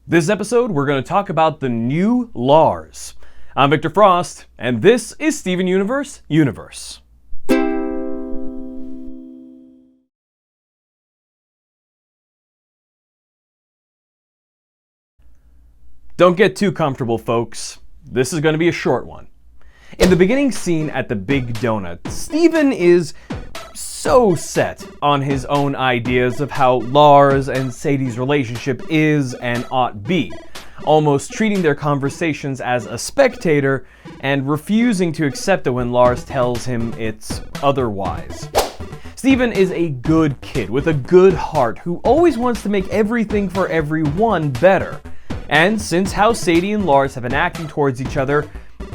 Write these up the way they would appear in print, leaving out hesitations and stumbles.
This episode, we're going to talk about the new Lars. I'm Victor Frost, and this is Steven Universe Universe. Don't get too comfortable, folks. This is going to be a short one. In the beginning scene at the Big Donut, Steven is so set on his own ideas of how Lars and Sadie's relationship is and ought be, almost treating their conversations as a spectator and refusing to accept it when Lars tells him it's otherwise. Steven is a good kid with a good heart who always wants to make everything for everyone better. And since how Sadie and Lars have been acting towards each other,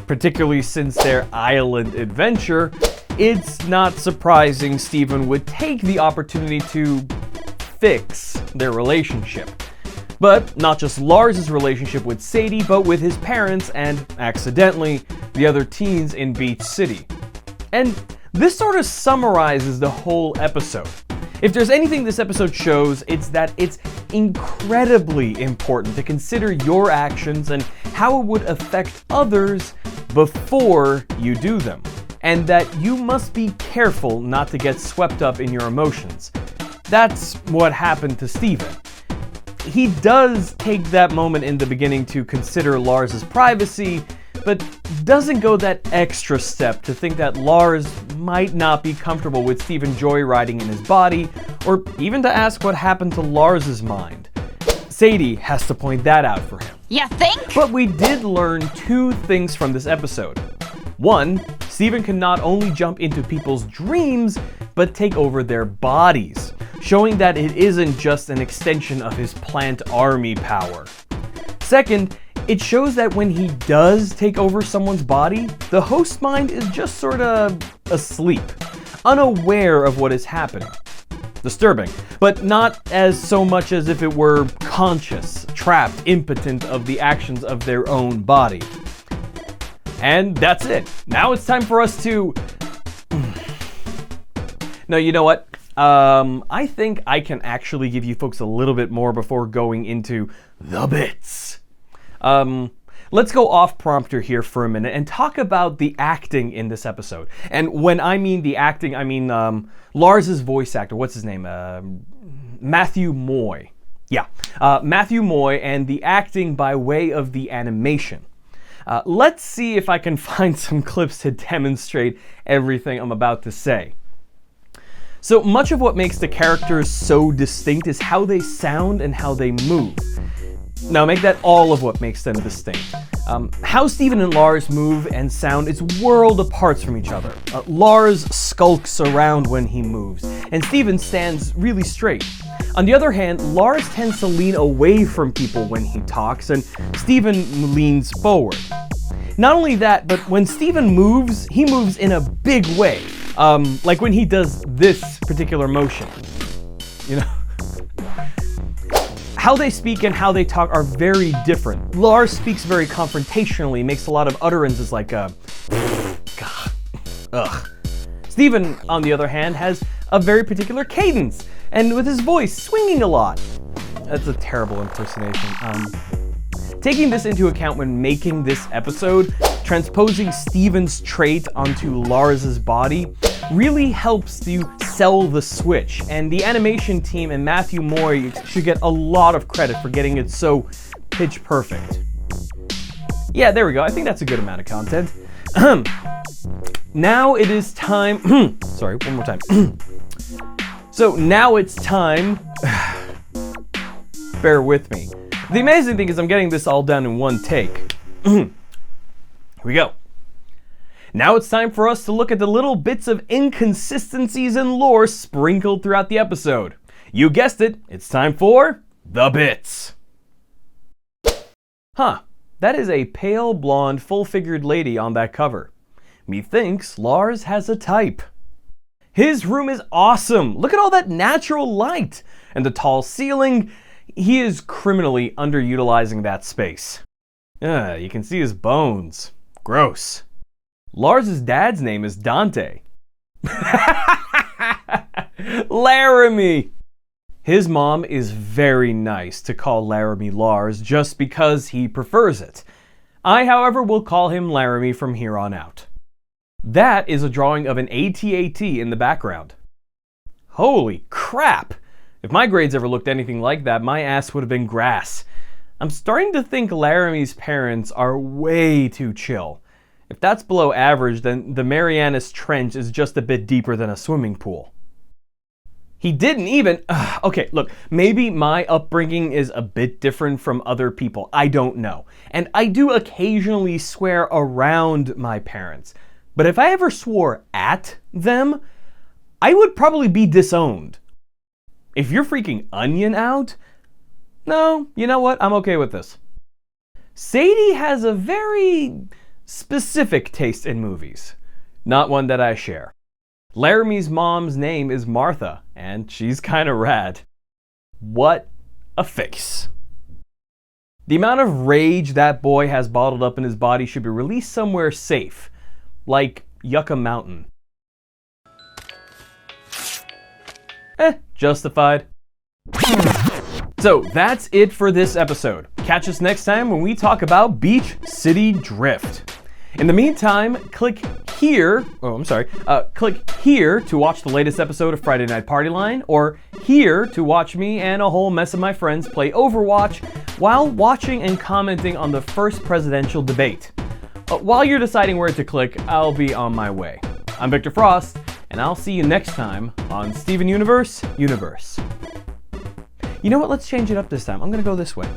particularly since their island adventure, it's not surprising Steven would take the opportunity to fix their relationship. But not just Lars' relationship with Sadie, but with his parents and, accidentally, the other teens in Beach City. And this sort of summarizes the whole episode. If there's anything this episode shows, it's that it's incredibly important to consider your actions and how it would affect others before you do them. And that you must be careful not to get swept up in your emotions. That's what happened to Steven. He does take that moment in the beginning to consider Lars' privacy, but doesn't go that extra step to think that Lars might not be comfortable with Steven joyriding in his body, or even to ask what happened to Lars' mind. Sadie has to point that out for him. You think? But we did learn two things from this episode. One, Steven can not only jump into people's dreams, but take over their bodies, showing that it isn't just an extension of his plant army power. Second, it shows that when he does take over someone's body, the host mind is just sort of asleep, unaware of what is happening. Disturbing, but not as so much as if it were conscious, trapped, impotent of the actions of their own body. And that's it. Now it's time for us to... No, you know what? I think I can actually give you folks a little bit more before going into the bits. Let's go off prompter here for a minute and talk about the acting in this episode. And when I mean the acting, I mean Lars' voice actor. What's his name? Matthew Moy. Yeah, Matthew Moy, and the acting by way of the animation. Let's see if I can find some clips to demonstrate everything I'm about to say. So much of what makes the characters so distinct is how they sound and how they move. Now make that all of what makes them distinct. How Steven and Lars move and sound is world apart from each other. Lars skulks around when he moves, and Steven stands really straight. On the other hand, Lars tends to lean away from people when he talks, and Steven leans forward. Not only that, but when Steven moves, he moves in a big way. Like when he does this particular motion. You know? How they speak and how they talk are very different. Lars speaks very confrontationally, makes a lot of utterances like ugh. Steven, on the other hand, has a very particular cadence, and with his voice swinging a lot. That's a terrible impersonation. Taking this into account when making this episode, transposing Steven's trait onto Lars' body really helps you sell the switch, and the animation team and Matthew Moy should get a lot of credit for getting it so pitch perfect. Yeah, there we go. I think that's a good amount of content. Now it is time... Sorry, one more time. So now it's time... Bear with me. The amazing thing is I'm getting this all done in one take. Here we go. Now it's time for us to look at the little bits of inconsistencies and lore sprinkled throughout the episode. You guessed it, it's time for the bits. Huh, that is a pale blonde full-figured lady on that cover. Methinks Lars has a type. His room is awesome. Look at all that natural light and the tall ceiling. He is criminally underutilizing that space. You can see his bones. Gross. Lars' dad's name is Dante. Laramie. His mom is very nice to call Laramie Lars just because he prefers it. I, however, will call him Laramie from here on out. That is a drawing of an AT-AT in the background. Holy crap! If my grades ever looked anything like that, my ass would have been grass. I'm starting to think Laramie's parents are way too chill. If that's below average, then the Marianas Trench is just a bit deeper than a swimming pool. He didn't even... okay, look, maybe my upbringing is a bit different from other people. I don't know. And I do occasionally swear around my parents. But if I ever swore at them, I would probably be disowned. If you're freaking Onion out, no, you know what? I'm okay with this. Sadie has a very specific taste in movies. Not one that I share. Laramie's mom's name is Martha, and she's kinda rad. What a face. The amount of rage that boy has bottled up in his body should be released somewhere safe, like Yucca Mountain. Justified. So that's it for this episode. Catch us next time when we talk about Beach City Drift. In the meantime, click here to watch the latest episode of Friday Night Party Line, or here to watch me and a whole mess of my friends play Overwatch while watching and commenting on the first presidential debate. While you're deciding where to click, I'll be on my way. I'm Victor Frost, and I'll see you next time on Steven Universe. You know what? Let's change it up this time. I'm gonna go this way.